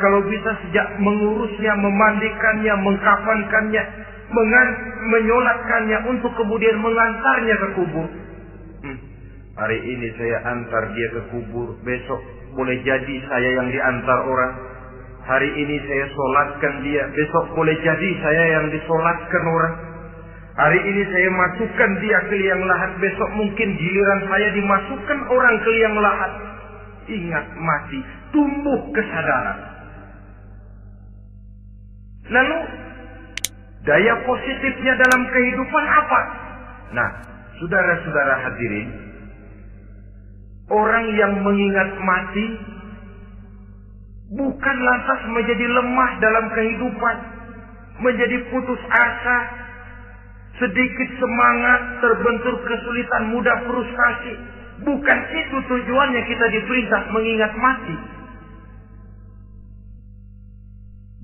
kalau bisa sejak mengurusnya, memandikannya, mengkafankannya, menyolatkannya untuk kemudian mengantarnya ke kubur. Hari ini saya antar dia ke kubur, besok boleh jadi saya yang diantar orang. Hari ini saya solatkan dia, besok boleh jadi saya yang disolatkan orang. Hari ini saya masukkan dia ke liang lahat, besok mungkin giliran saya dimasukkan orang ke liang lahat. Ingat mati, tumbuh kesadaran. Lalu daya positifnya dalam kehidupan apa? Nah, saudara-saudara hadirin, orang yang mengingat mati bukan lantas menjadi lemah dalam kehidupan, menjadi putus asa, sedikit semangat, terbentur kesulitan, mudah frustasi. Bukan itu tujuannya kita diperintah mengingat mati.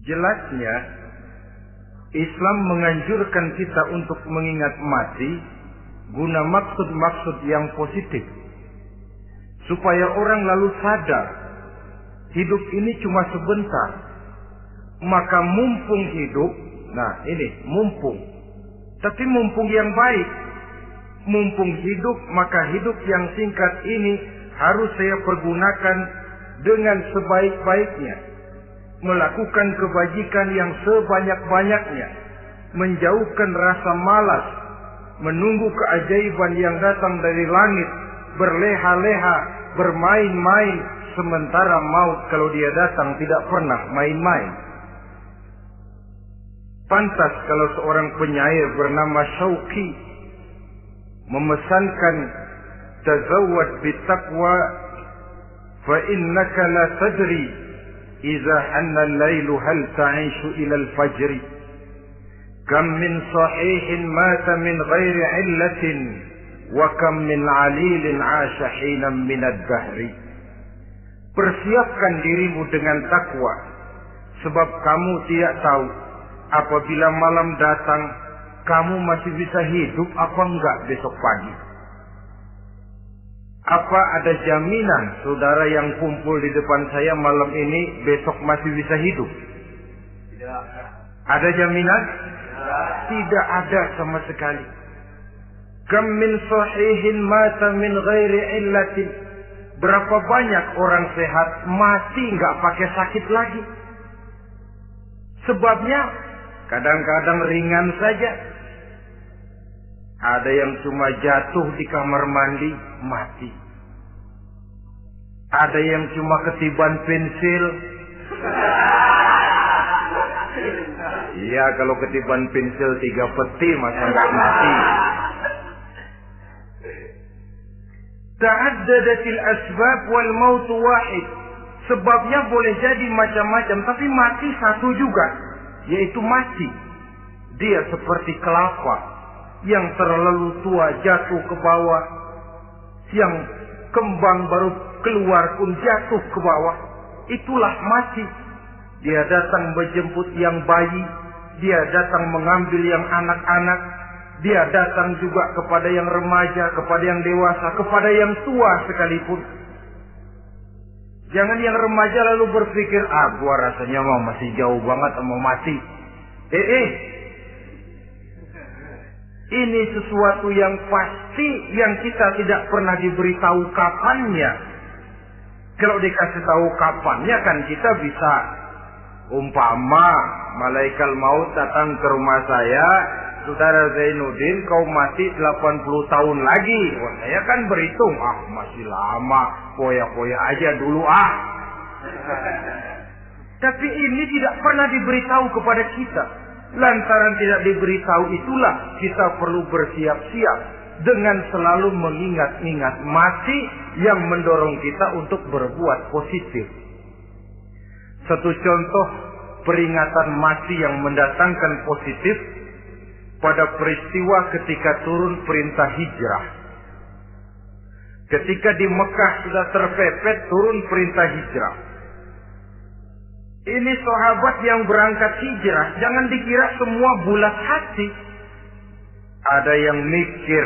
Jelasnya Islam menganjurkan kita untuk mengingat mati guna maksud-maksud yang positif, supaya orang lalu sadar hidup ini cuma sebentar. Maka mumpung hidup, nah ini mumpung, tapi mumpung yang baik. Mumpung hidup, maka hidup yang singkat ini harus saya pergunakan dengan sebaik-baiknya, melakukan kebajikan yang sebanyak-banyaknya, menjauhkan rasa malas, menunggu keajaiban yang datang dari langit, berleha-leha, bermain-main, sementara maut kalau dia datang tidak pernah main-main. Pantas kalau seorang penyair bernama Syauqi memesankan, tazawwad bitaqwa fa innaka la tadri idza hanna al-lailu hal ta'ishu ila al-fajr, kam min sahihin mata min ghairi illatin wa kam min 'alilin 'asha hinan min ad-dahri. Persiapkan dirimu dengan takwa, sebab kamu tidak tahu apabila malam datang kamu masih bisa hidup apa enggak besok pagi. Apa ada jaminan saudara yang kumpul di depan saya malam ini besok masih bisa hidup? Tidak. Ada jaminan? Tidak ada sama sekali. Kam min sahihin mata min ghairi illatin. Berapa banyak orang sehat mati enggak pakai sakit lagi. Sebabnya kadang-kadang ringan saja. Ada yang cuma jatuh di kamar mandi, mati. Ada yang cuma ketiban pensil. Iya, kalau ketiban pensil 3 peti masa nggak mati. Ta'addadatil asbab wal maut wahid. Sebabnya boleh jadi macam-macam, tapi mati satu juga, yaitu mati. Dia seperti kelapa yang terlalu tua jatuh ke bawah, yang kembang baru keluar pun jatuh ke bawah. Itulah mati. Dia datang menjemput yang bayi, dia datang mengambil yang anak-anak, dia datang juga kepada yang remaja, kepada yang dewasa, kepada yang tua sekalipun. Jangan yang remaja lalu berpikir, gua rasanya masih jauh banget mau mati. Ini sesuatu yang pasti yang kita tidak pernah diberitahu kapannya. Kalau dikasih tahu kapannya kan kita bisa, umpama malaikat maut datang ke rumah saya, saudara Zainuddin kau mati 80 tahun lagi. Wah, saya kan berhitung, masih lama, poya-poya aja dulu Tapi ini tidak pernah diberitahu kepada kita. Lantaran tidak diberitahu itulah kita perlu bersiap-siap dengan selalu mengingat-ingat mati yang mendorong kita untuk berbuat positif. Satu contoh peringatan mati yang mendatangkan positif pada peristiwa ketika turun perintah hijrah. Ketika di Mekah sudah terpepet turun perintah hijrah. Ini sahabat yang berangkat hijrah, jangan dikira semua bulat hati. Ada yang mikir,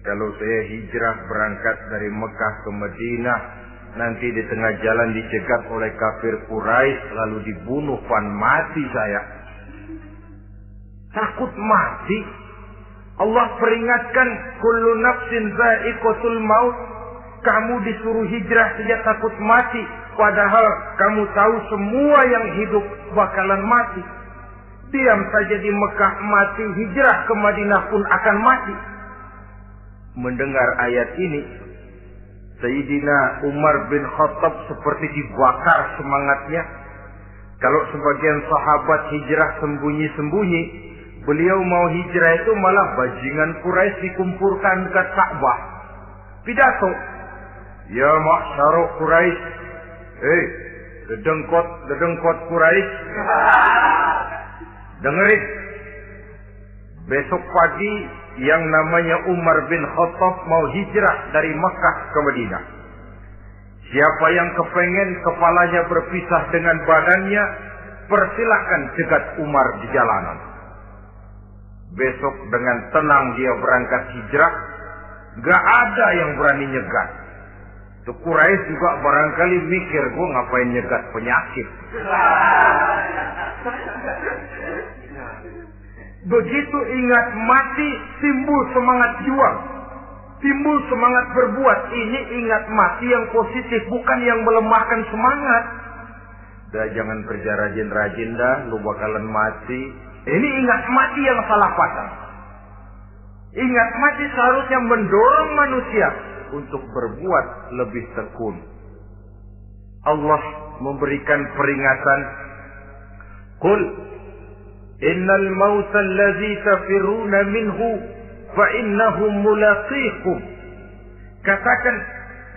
kalau saya hijrah berangkat dari Mekah ke Madinah, nanti di tengah jalan dicegat oleh kafir Quraisy lalu dibunuh, mati saya. Takut mati. Allah peringatkan, kullu nafsin za'iqatul maut. Kamu disuruh hijrah saja takut mati, padahal kamu tahu semua yang hidup bakalan mati. Diam saja di Mekah mati, hijrah ke Madinah pun akan mati. Mendengar ayat ini, Sayyidina Umar bin Khattab seperti dibakar semangatnya. Kalau sebagian sahabat hijrah sembunyi-sembunyi, beliau mau hijrah itu malah bajingan Quraisy dikumpulkan dekat Ka'bah. Pidato, ya ma'syarul Quraisy, dedengkot Quraisy, dengerin. Besok pagi yang namanya Umar bin Khattab mau hijrah dari Mekah ke Madinah. Siapa yang kepengen kepalanya berpisah dengan badannya, persilahkan cegat Umar di jalanan. Besok dengan tenang dia berangkat hijrah, gak ada yang berani nyegat. Tuh Quraisy juga barangkali mikir, gue ngapain nyegat penyakit. Begitu ingat mati, timbul semangat juang, timbul semangat berbuat. Ini ingat mati yang positif, bukan yang melemahkan semangat. Dah jangan kerja rajin-rajin dah, lu bakalan mati. Ini ingat mati yang salah pasang. Ingat mati seharusnya mendorong manusia untuk berbuat lebih tekun. Allah memberikan peringatan, Qul innal mauta allazi tafiruna minhu fa innahu mulaqikum. Katakan,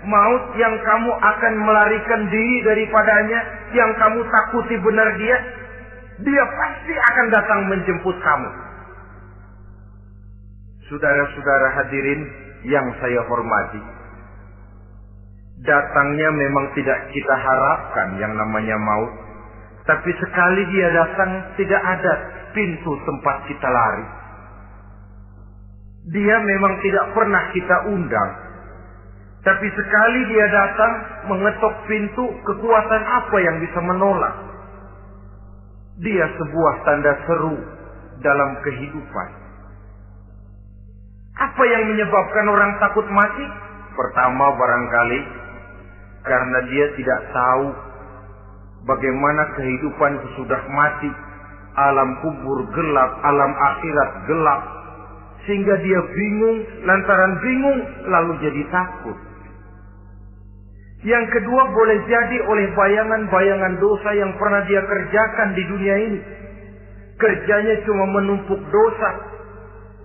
maut yang kamu akan melarikan diri daripadanya, yang kamu takuti benar dia pasti akan datang menjemput kamu. Saudara-saudara hadirin yang saya hormati, datangnya memang tidak kita harapkan yang namanya maut. Tapi sekali dia datang, tidak ada pintu tempat kita lari. Dia memang tidak pernah kita undang. Tapi sekali dia datang, mengetok pintu, kekuatan apa yang bisa menolak? Dia sebuah tanda seru dalam kehidupan. Apa yang menyebabkan orang takut mati? Pertama barangkali karena dia tidak tahu bagaimana kehidupan sesudah mati. Alam kubur gelap, alam akhirat gelap. Sehingga dia bingung, lantaran bingung lalu jadi takut. Yang kedua boleh jadi oleh bayangan-bayangan dosa yang pernah dia kerjakan di dunia ini. Kerjanya cuma menumpuk dosa.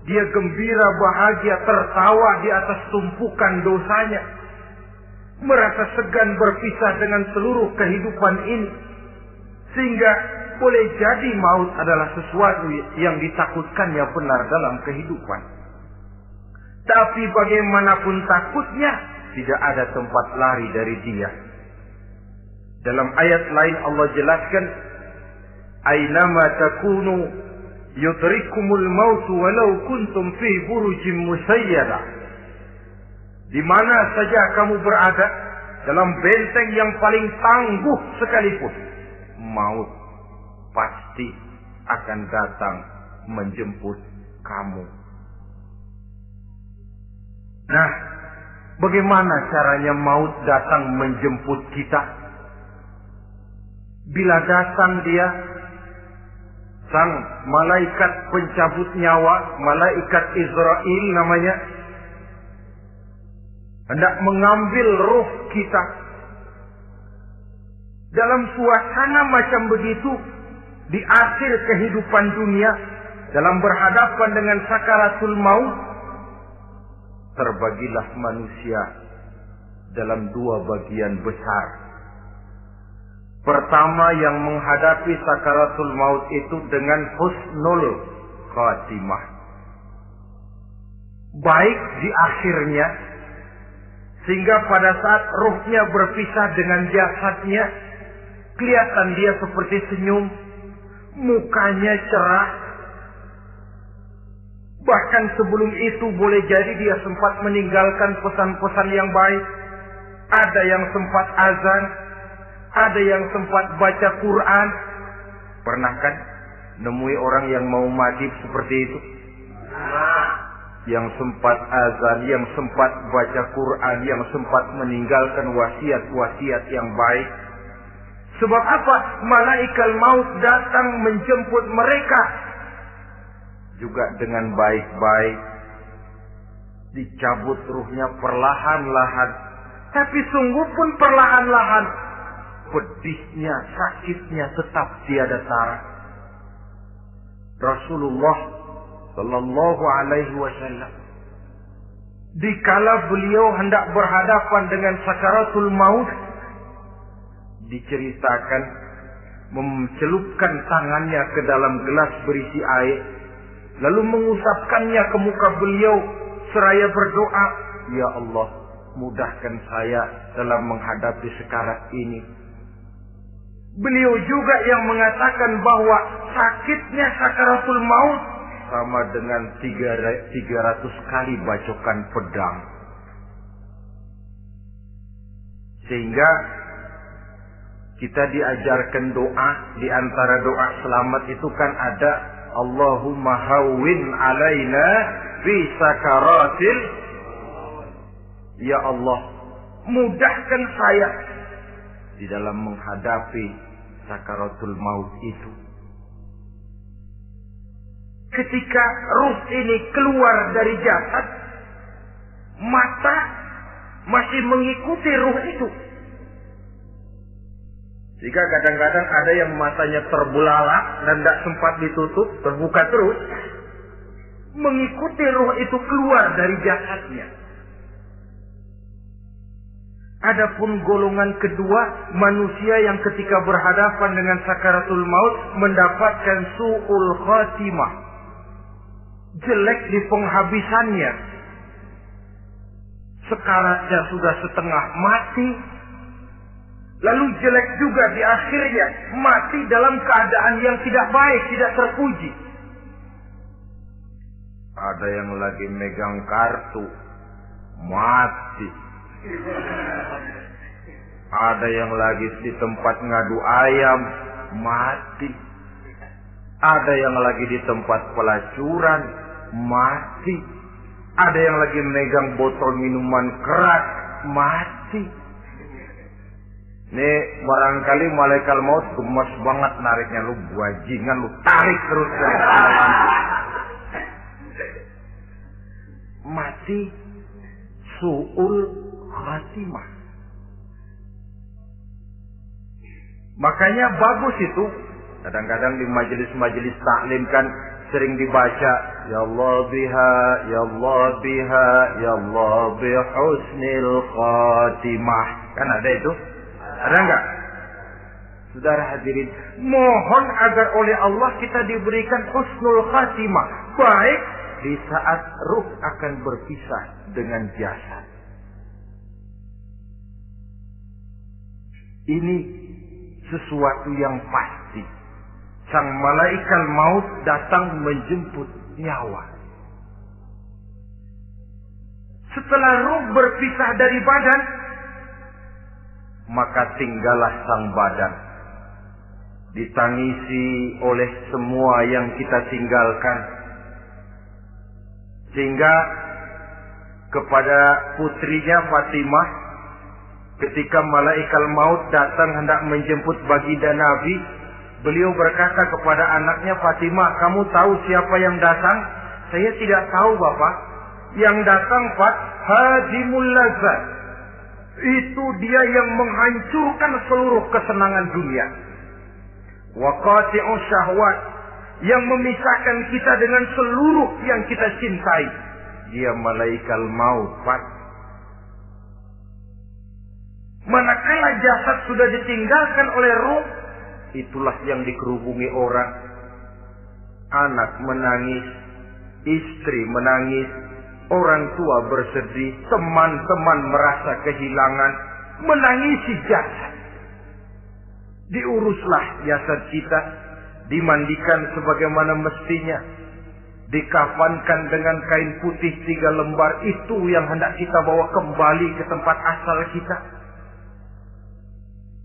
Dia gembira, bahagia, tertawa di atas tumpukan dosanya. Merasa segan berpisah dengan seluruh kehidupan ini. Sehingga boleh jadi maut adalah sesuatu yang ditakutkannya benar dalam kehidupan. Tapi bagaimanapun takutnya, tidak ada tempat lari dari dia. Dalam ayat lain Allah jelaskan, Aynama takunu yudrikumul mautu walau kuntum fi burujim musayyada. Di mana saja kamu berada, dalam benteng yang paling tangguh sekalipun, maut pasti akan datang menjemput kamu. Nah, bagaimana caranya maut datang menjemput kita? Bila datang dia, sang malaikat pencabut nyawa, malaikat Israel namanya, hendak mengambil roh kita. Dalam suasana macam begitu, di akhir kehidupan dunia, dalam berhadapan dengan sakaratul maut, terbagilah manusia dalam dua bagian besar. Pertama, yang menghadapi sakaratul maut itu dengan husnul khatimah, baik di akhirnya, sehingga pada saat ruhnya berpisah dengan jasadnya, kelihatan dia seperti senyum, mukanya cerah. Bahkan sebelum itu boleh jadi dia sempat meninggalkan pesan-pesan yang baik. ada yang sempat azan, ada yang sempat baca Quran. Pernah kan nemui orang yang mau mati seperti itu? Yang sempat azan, yang sempat baca Quran, yang sempat meninggalkan wasiat-wasiat yang baik. Sebab apa? Malaikat maut datang menjemput mereka juga dengan baik-baik. Dicabut ruhnya perlahan-lahan. Tapi sungguh pun perlahan-lahan. Pedihnya, sakitnya tetap tiada tara. Rasulullah Sallallahu Alaihi Wasallam, dikala beliau hendak berhadapan dengan sakaratul maut, diceritakan mencelupkan tangannya ke dalam gelas berisi air, lalu mengusapkannya ke muka beliau seraya berdoa, "Ya Allah, mudahkan saya dalam menghadapi sekarat ini." Beliau juga yang mengatakan bahwa sakitnya sakaratul maut sama dengan 300 kali bacokan pedang. Sehingga kita diajarkan doa, di antara doa selamat itu kan ada Allahumma hawwin alaina fi sakaratil. Ya Allah, mudahkan saya di dalam menghadapi sakaratul maut itu. Ketika ruh ini keluar dari jasad, mata masih mengikuti ruh itu. Jika kadang-kadang ada yang matanya terbelalak dan tidak sempat ditutup, terbuka terus, mengikuti ruh itu keluar dari jasadnya. Adapun golongan kedua, manusia yang ketika berhadapan dengan sakaratul maut mendapatkan su'ul khatimah, jelek di penghabisannya. Sekaratnya sudah setengah mati, lalu jelek juga di akhirnya, mati dalam keadaan yang tidak baik, tidak terpuji. Ada yang lagi megang kartu, mati. Ada yang lagi di tempat ngadu ayam, mati. Ada yang lagi di tempat pelacuran, mati. Ada yang lagi megang botol minuman keras, mati. Nih barangkali malaikat maut gemes banget nariknya, lu bajingan, lu tarik terus. Mati su'ul khatimah. Makanya bagus itu. Kadang-kadang di majelis-majelis taklim kan sering dibaca, Ya Allah biha, Ya Allah biha, Ya Allah bihusnil khatimah. Kan ada itu? Ada enggak? Saudara hadirin, mohon agar oleh Allah kita diberikan husnul khatimah, baik di saat ruh akan berpisah dengan jasad. Ini sesuatu yang pasti. Sang malaikat maut datang menjemput nyawa. Setelah ruh berpisah dari badan, maka tinggallah sang badan. Ditangisi oleh semua yang kita tinggalkan. Sehingga kepada putrinya Fatimah, ketika malaikat maut datang hendak menjemput baginda Nabi, beliau berkata kepada anaknya, Fatimah, kamu tahu siapa yang datang? Saya tidak tahu, Bapak. Yang datang hadimul lazat. Itu dia yang menghancurkan seluruh kesenangan dunia. Wa qati'u syahwat, yang memisahkan kita dengan seluruh yang kita cintai. Dia malaikat maut, Pak. Manakala jasad sudah ditinggalkan oleh ruh, itulah yang dikerubungi orang. Anak menangis, istri menangis, orang tua bersedih, teman-teman merasa kehilangan, menangisi jasad. Diuruslah jasad kita, dimandikan sebagaimana mestinya, dikafankan dengan kain putih 3 lembar, itu yang hendak kita bawa kembali ke tempat asal kita.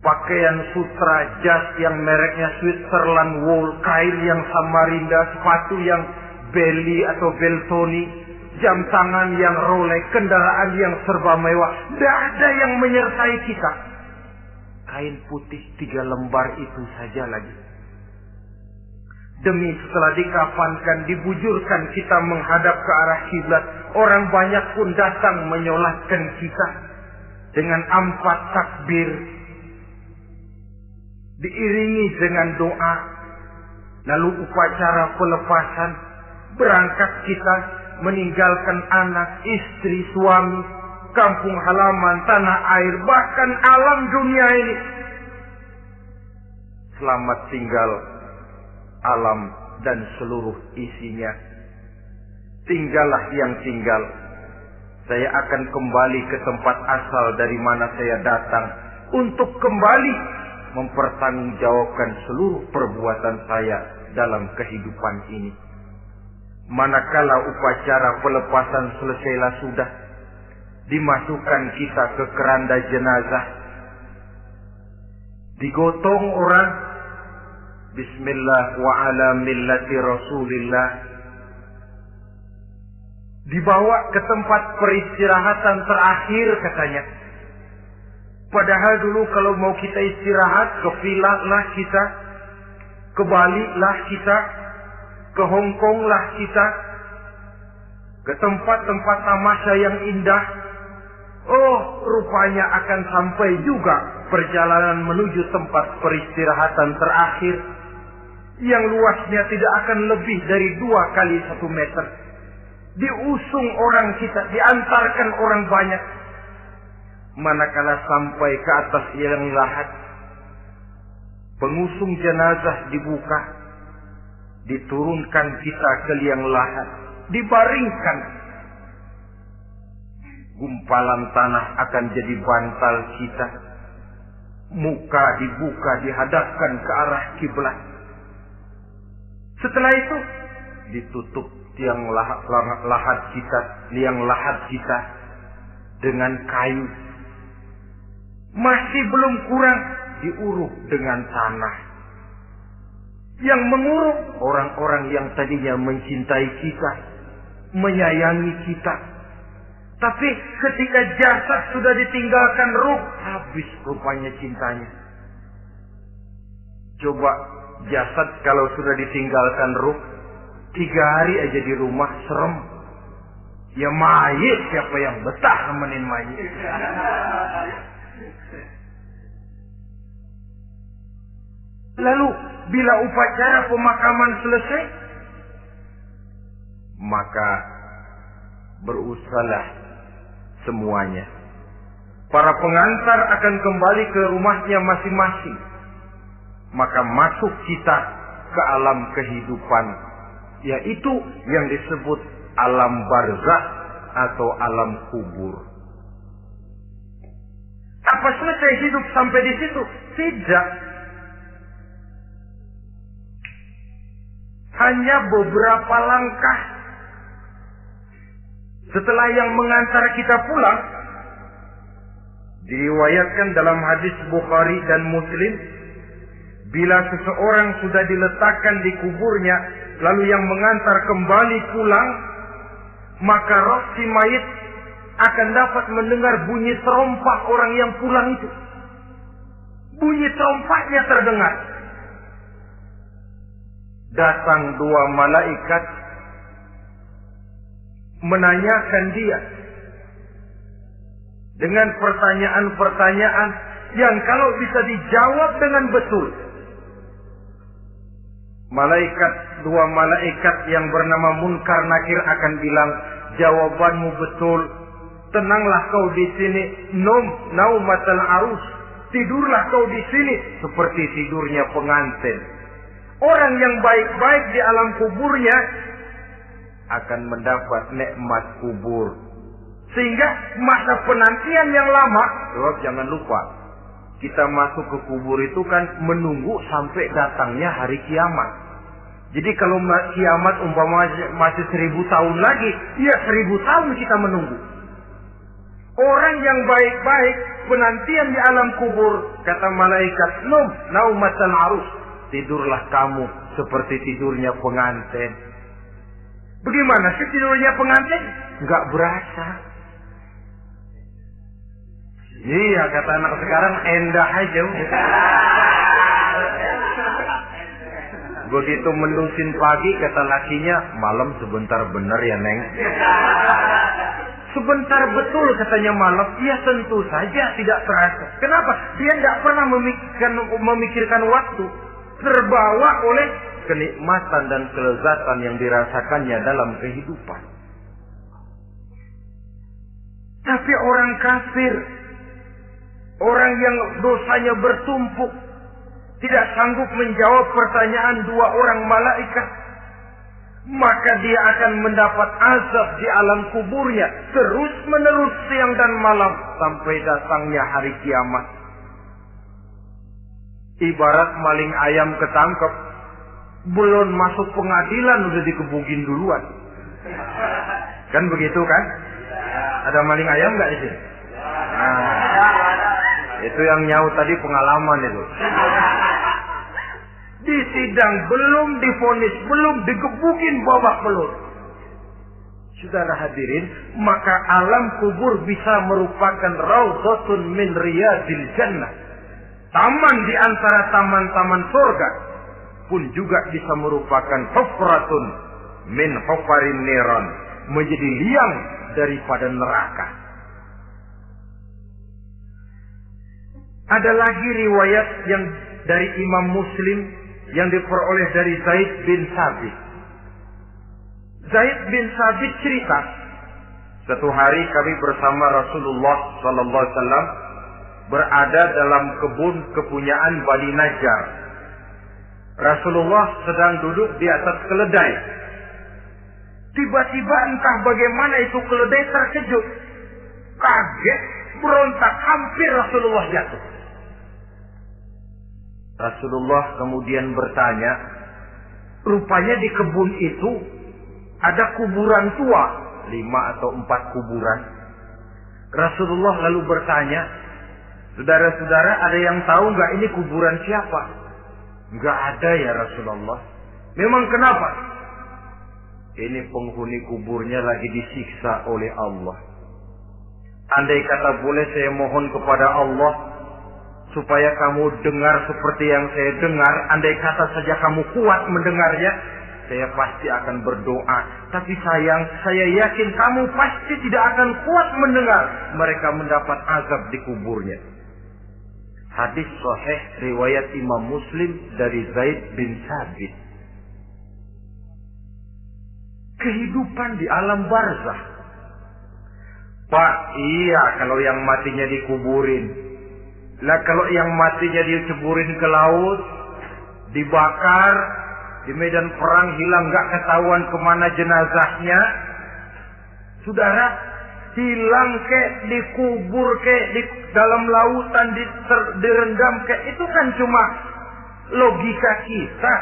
pakaian sutra, jas yang mereknya Switzerland wool, kain yang Samarinda, sepatu yang Belly atau Beltoni, jam tangan yang Rolex, kendaraan yang serba mewah. Tidak ada yang menyertai kita. Kain putih 3 lembar itu saja lagi. Demi setelah dikafankan, dibujurkan kita menghadap ke arah kiblat, orang banyak pun datang menyolatkan kita dengan 4 takbir, diiringi dengan doa. Lalu upacara pelepasan, berangkat kita meninggalkan anak, istri, suami, kampung halaman, tanah air, bahkan alam dunia ini. Selamat tinggal alam dan seluruh isinya. Tinggallah yang tinggal. Saya akan kembali ke tempat asal dari mana saya datang untuk kembali mempertanggungjawabkan seluruh perbuatan saya dalam kehidupan ini. Manakala upacara pelepasan selesailah sudah, dimasukkan kita ke keranda jenazah, digotong orang, bismillah wa ala millati rasulillah, dibawa ke tempat peristirahatan terakhir katanya. Padahal dulu kalau mau kita istirahat, ke villa lah kita, ke Bali lah kita, ke Hong Kong lah kita, ke tempat-tempat tamasya yang indah. Oh, rupanya akan sampai juga perjalanan menuju tempat peristirahatan terakhir yang luasnya tidak akan lebih dari 2 kali 1 meter. Diusung orang kita, diantarkan orang banyak. Manakala sampai ke atas liang lahat, pengusung jenazah dibuka, diturunkan kita ke liang lahat, dibaringkan. Gumpalan tanah akan jadi bantal kita. Muka dibuka, dihadapkan ke arah kiblat. Setelah itu ditutup liang lahat kita dengan kayu. Masih belum kurang diuruk dengan tanah. Yang menguruk orang-orang yang tadinya mencintai kita, menyayangi kita. Tapi ketika jasad sudah ditinggalkan ruh, habis rupanya cintanya. Coba jasad kalau sudah ditinggalkan ruh, 3 hari aja di rumah serem. Ya mayit, siapa yang betah nemenin mayit? Lalu bila upacara pemakaman selesai, maka berusahalah semuanya. Para pengantar akan kembali ke rumahnya masing-masing. Maka masuk kita ke alam kehidupan, yaitu yang disebut alam barzakh atau alam kubur. Apa selesai hidup sampai di situ? Tidak. Hanya beberapa langkah setelah yang mengantar kita pulang, diriwayatkan dalam hadis Bukhari dan Muslim, bila seseorang sudah diletakkan di kuburnya, lalu yang mengantar kembali pulang, maka roh si mayit akan dapat mendengar bunyi terompak orang yang pulang itu. Bunyi terompaknya terdengar. Datang 2 malaikat menanyakan dia dengan pertanyaan-pertanyaan yang kalau bisa dijawab dengan betul. Dua malaikat yang bernama Munkar Nakir akan bilang, jawabanmu betul. Tenanglah kau di sini, naumatal arus. Tidurlah kau di sini seperti tidurnya pengantin. Orang yang baik-baik di alam kuburnya akan mendapat nikmat kubur. Sehingga masa penantian yang lama, jangan lupa, kita masuk ke kubur itu kan menunggu sampai datangnya hari kiamat. Jadi kalau kiamat umpama masih 1000 tahun lagi, ya 1000 tahun kita menunggu. Orang yang baik-baik penantian di alam kubur, kata malaikat, naumatan arus, tidurlah kamu seperti tidurnya pengantin. Bagaimana sih tidurnya pengantin? Enggak berasa. Iya, kata anak sekarang, endah aja. Begitu mendusin pagi, kata lakinya, malam sebentar bener ya Neng. Sebentar betul katanya malam. Ya tentu saja tidak terasa. Kenapa? Dia tidak pernah memikirkan waktu. Terbawa oleh kenikmatan dan kelezatan yang dirasakannya dalam kehidupan. Tapi orang kafir, orang yang dosanya bertumpuk, tidak sanggup menjawab pertanyaan dua orang malaikat, maka dia akan mendapat azab di alam kuburnya terus menerus siang dan malam sampai datangnya hari kiamat. Ibarat maling ayam ketangkep, belum masuk pengadilan udah dikebukin duluan. Kan begitu kan? Ada maling ayam nggak di sini? Nah, itu yang nyaut tadi pengalaman itu. Di sidang belum divonis, belum digebukin babak belur. Saudara hadirin, maka alam kubur bisa merupakan raudhatun min riyadil jannah. Taman di antara taman-taman surga pun juga bisa merupakan hufratun min hufarin niran, menjadi liang daripada neraka. Ada lagi riwayat yang dari Imam Muslim yang diperoleh dari Zaid bin Sabit. Zaid bin Sabit cerita, suatu hari kami bersama Rasulullah sallallahu alaihi wasallam berada dalam kebun kepunyaan Bani Najjar. Rasulullah sedang duduk di atas keledai. Tiba-tiba entah bagaimana itu keledai terkejut, kaget, berontak, hampir Rasulullah jatuh. Rasulullah kemudian bertanya, rupanya di kebun itu ada kuburan tua, 5 atau 4 kuburan. Rasulullah lalu bertanya, saudara-saudara ada yang tahu nggak ini kuburan siapa? Nggak ada ya Rasulullah. Memang kenapa? Ini penghuni kuburnya lagi disiksa oleh Allah. Andai kata boleh saya mohon kepada Allah supaya kamu dengar seperti yang saya dengar, andai kata saja kamu kuat mendengarnya, saya pasti akan berdoa. Tapi sayang, saya yakin kamu pasti tidak akan kuat mendengar mereka mendapat azab di kuburnya. Hadis sahih riwayat Imam Muslim dari Zaid bin Sabit. Kehidupan di alam barzakh. Pak, iya kalau yang matinya dikuburin. Lah kalau yang matinya diceburin ke laut, dibakar, di medan perang hilang gak ketahuan kemana jenazahnya. Saudara, hilang kek, dikubur kek, di dalam lautan direndam kek, itu kan cuma logika kita.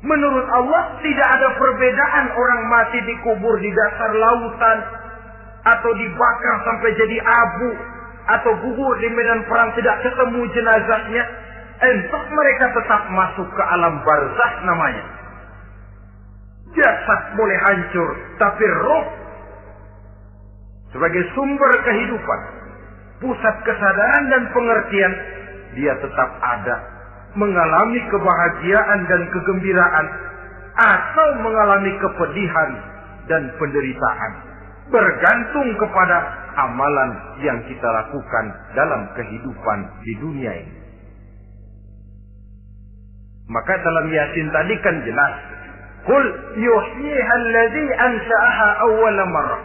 Menurut Allah tidak ada perbedaan orang mati dikubur di dasar lautan atau dibakar sampai jadi abu atau gugur di medan perang tidak ketemu jenazahnya. Entah mereka tetap masuk ke alam barzakh namanya. Jasad boleh hancur, tapi roh sebagai sumber kehidupan, pusat kesadaran dan pengertian, dia tetap ada, mengalami kebahagiaan dan kegembiraan atau mengalami kepedihan dan penderitaan, bergantung kepada amalan yang kita lakukan dalam kehidupan di dunia ini. Maka dalam Yasin tadi kan jelas, qul yuhyiha alladzi ansha'aha awwala marrah,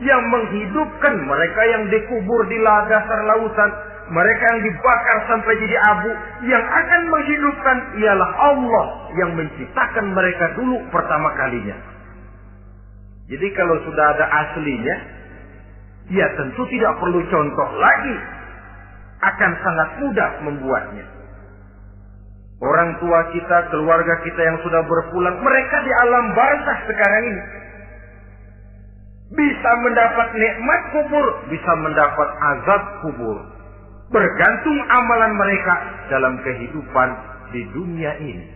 yang menghidupkan mereka yang dikubur di dasar lautan, mereka yang dibakar sampai jadi abu, yang akan menghidupkan ialah Allah yang menciptakan mereka dulu pertama kalinya. Jadi kalau sudah ada aslinya, ya tentu tidak perlu contoh lagi, akan sangat mudah membuatnya. Orang tua kita, keluarga kita yang sudah berpulang, mereka di alam barzakh sekarang ini. Bisa mendapat nikmat kubur, bisa mendapat azab kubur. Bergantung amalan mereka dalam kehidupan di dunia ini.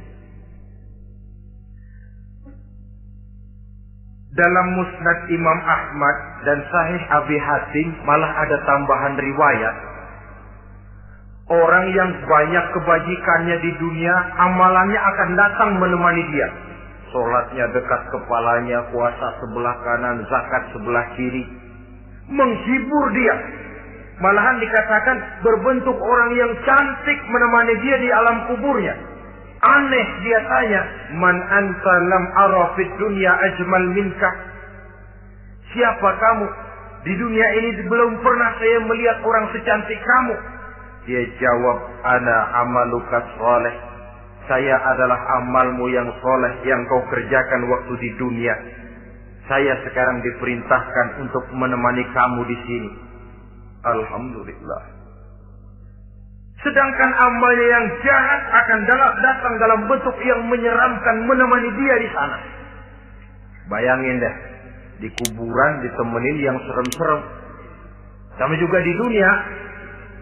Dalam Musnad Imam Ahmad dan Sahih Abi Hatim malah ada tambahan riwayat. Orang yang banyak kebajikannya di dunia, amalannya akan datang menemani dia. Sholatnya dekat kepalanya, puasa sebelah kanan, zakat sebelah kiri. Menghibur dia. Malahan dikatakan berbentuk orang yang cantik menemani dia di alam kuburnya. Aneh dia tanya, man anta lam ara fid dunya ajmal minka? Siapa kamu? Di dunia ini belum pernah saya melihat orang secantik kamu. Dia jawab, ana amaluka sholeh. Saya adalah amalmu yang soleh yang kau kerjakan waktu di dunia. Saya sekarang diperintahkan untuk menemani kamu di sini. Alhamdulillah. Sedangkan amalnya yang jahat akan datang dalam bentuk yang menyeramkan menemani dia di sana. Bayangin deh, di kuburan ditemenin yang serem-serem. Sama juga di dunia.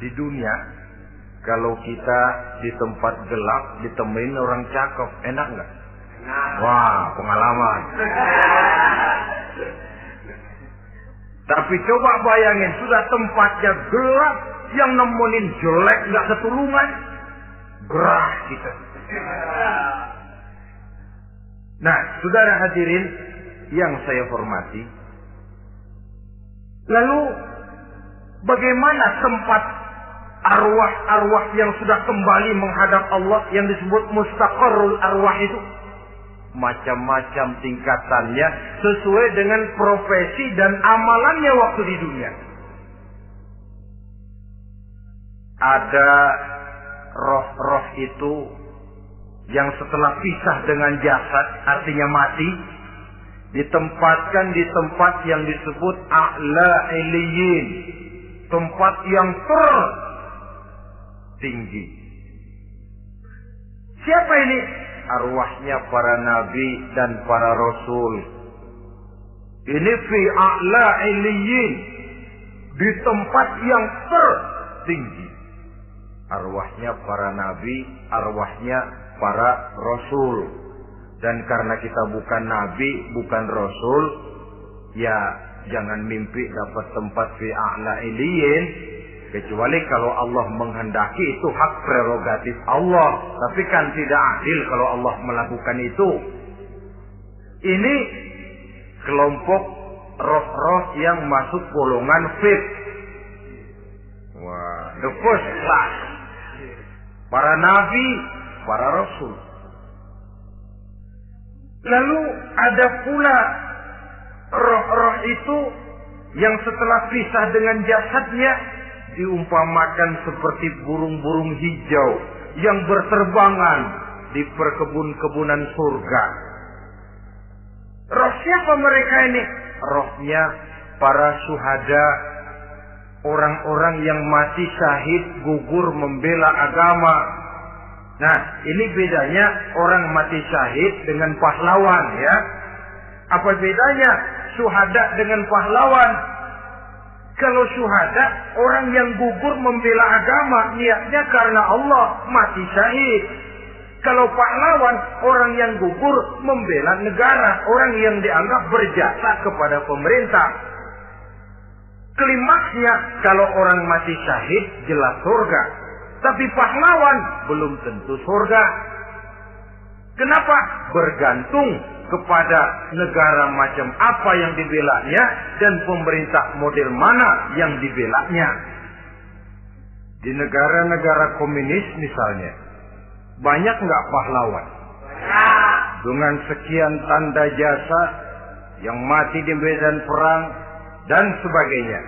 Di dunia, kalau kita di tempat gelap ditemenin orang cakep, enak nggak? Wah, pengalaman. Tapi coba bayangin, sudah tempatnya gelap, yang nemenin jelek nggak ketulungan, gerah kita. Nah, saudara hadirin yang saya hormati, lalu bagaimana tempat arwah-arwah yang sudah kembali menghadap Allah yang disebut mustaqarrul arwah itu? Macam-macam tingkatannya sesuai dengan profesi dan amalannya waktu di dunia. Ada roh-roh itu yang setelah pisah dengan jasad, artinya mati, ditempatkan di tempat yang disebut a'la iliyin, tempat yang tertinggi. Siapa ini? Arwahnya para nabi dan para rasul. Ini fi a'la iliyin, di tempat yang tertinggi. Arwahnya para nabi, arwahnya para rasul. Dan karena kita bukan nabi, bukan rasul, ya jangan mimpi dapat tempat fi a'la iliyin. Kecuali kalau Allah menghendaki, itu hak prerogatif Allah. Tapi kan tidak adil kalau Allah melakukan itu. Ini kelompok roh-roh yang masuk golongan VIP. Wah, the first class. Para nabi, para rasul. Lalu ada pula roh-roh itu yang setelah pisah dengan jasadnya diumpamakan seperti burung-burung hijau yang berterbangan di perkebun-kebunan surga. Roh siapa mereka ini? Rohnya para syuhada, orang-orang yang mati syahid gugur membela agama. Nah, ini bedanya orang mati syahid dengan pahlawan, ya. Apa bedanya syuhada dengan pahlawan? Kalau syuhada, orang yang gugur membela agama, niatnya karena Allah, mati syahid. Kalau pahlawan, orang yang gugur membela negara, orang yang dianggap berjasa kepada pemerintah. Klimaksnya, kalau orang mati syahid, jelas surga. Tapi pahlawan, belum tentu surga. Kenapa? Bergantung kepada negara macam apa yang dibelanya dan pemerintah model mana yang dibelanya. Di negara-negara komunis misalnya, banyak nggak pahlawan? Dengan sekian tanda jasa yang mati di medan perang dan sebagainya.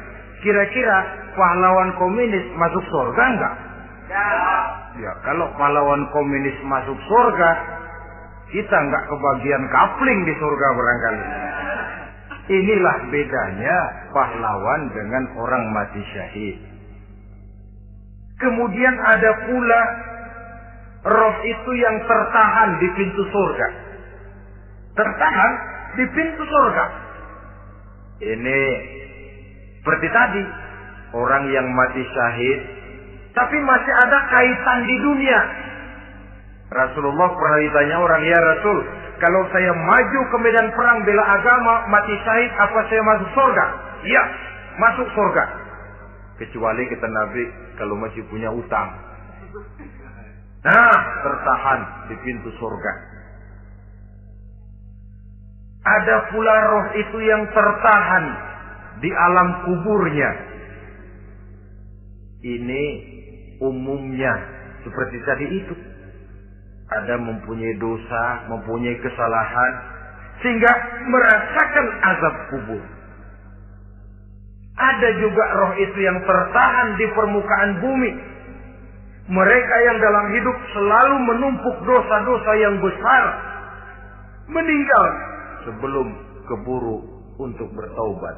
Kira-kira pahlawan komunis masuk surga nggak? Ya, kalau pahlawan komunis masuk surga, kita nggak kebagian kapling di surga barangkali. Inilah bedanya pahlawan dengan orang mati syahid. Kemudian ada pula roh itu yang tertahan di pintu surga. Tertahan di pintu surga. Ini seperti tadi, orang yang mati syahid, tapi masih ada kaitan di dunia. Rasulullah pernah ditanya orang, ya Rasul, kalau saya maju ke medan perang bela agama, mati syahid, apa saya masuk surga? Iya, masuk surga. Kecuali kata Nabi, kalau masih punya utang. Nah, tertahan di pintu surga. Ada pula roh itu yang tertahan di alam kuburnya. Ini umumnya seperti tadi itu. Ada mempunyai dosa, mempunyai kesalahan, sehingga merasakan azab kubur. Ada juga roh itu yang tertahan di permukaan bumi. Mereka yang dalam hidup selalu menumpuk dosa-dosa yang besar, meninggal sebelum keburu untuk bertaubat.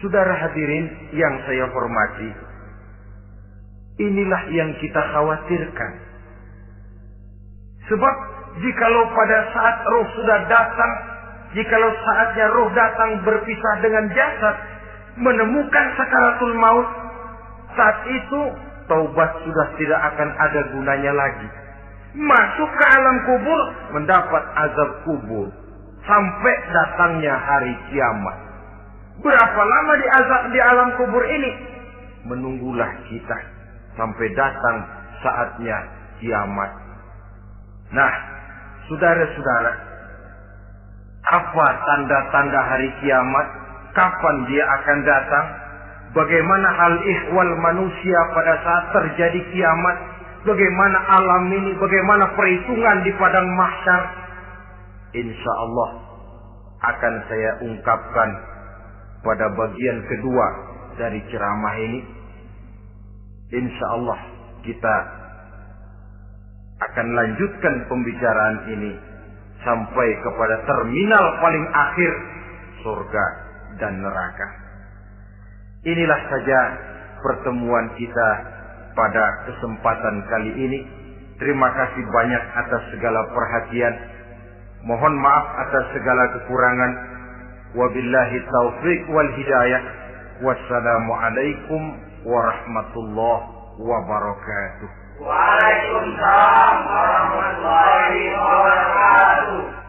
Saudara hadirin yang saya hormati, inilah yang kita khawatirkan. Sebab jikalau pada saat roh sudah datang, jikalau saatnya roh datang berpisah dengan jasad, menemukan sakaratul maut, saat itu taubat sudah tidak akan ada gunanya lagi. Masuk ke alam kubur, mendapat azab kubur, sampai datangnya hari kiamat. Berapa lama di alam kubur ini? Menunggulah kita sampai datang saatnya kiamat. Nah, saudara-saudara, apa tanda-tanda hari kiamat? Kapan dia akan datang? Bagaimana hal ihwal manusia pada saat terjadi kiamat? Bagaimana alam ini? Bagaimana perhitungan di padang mahsyar? Insya Allah akan saya ungkapkan pada bagian kedua dari ceramah ini. Insya Allah kita akan lanjutkan pembicaraan ini sampai kepada terminal paling akhir, surga dan neraka. Inilah saja pertemuan kita pada kesempatan kali ini. Terima kasih banyak atas segala perhatian. Mohon maaf atas segala kekurangan. Wabillahi taufiq wal hidayah. Wassalamualaikum warahmatullahi wabarakatuh. Waalaikumsalam warahmatullahi wabarakatuh.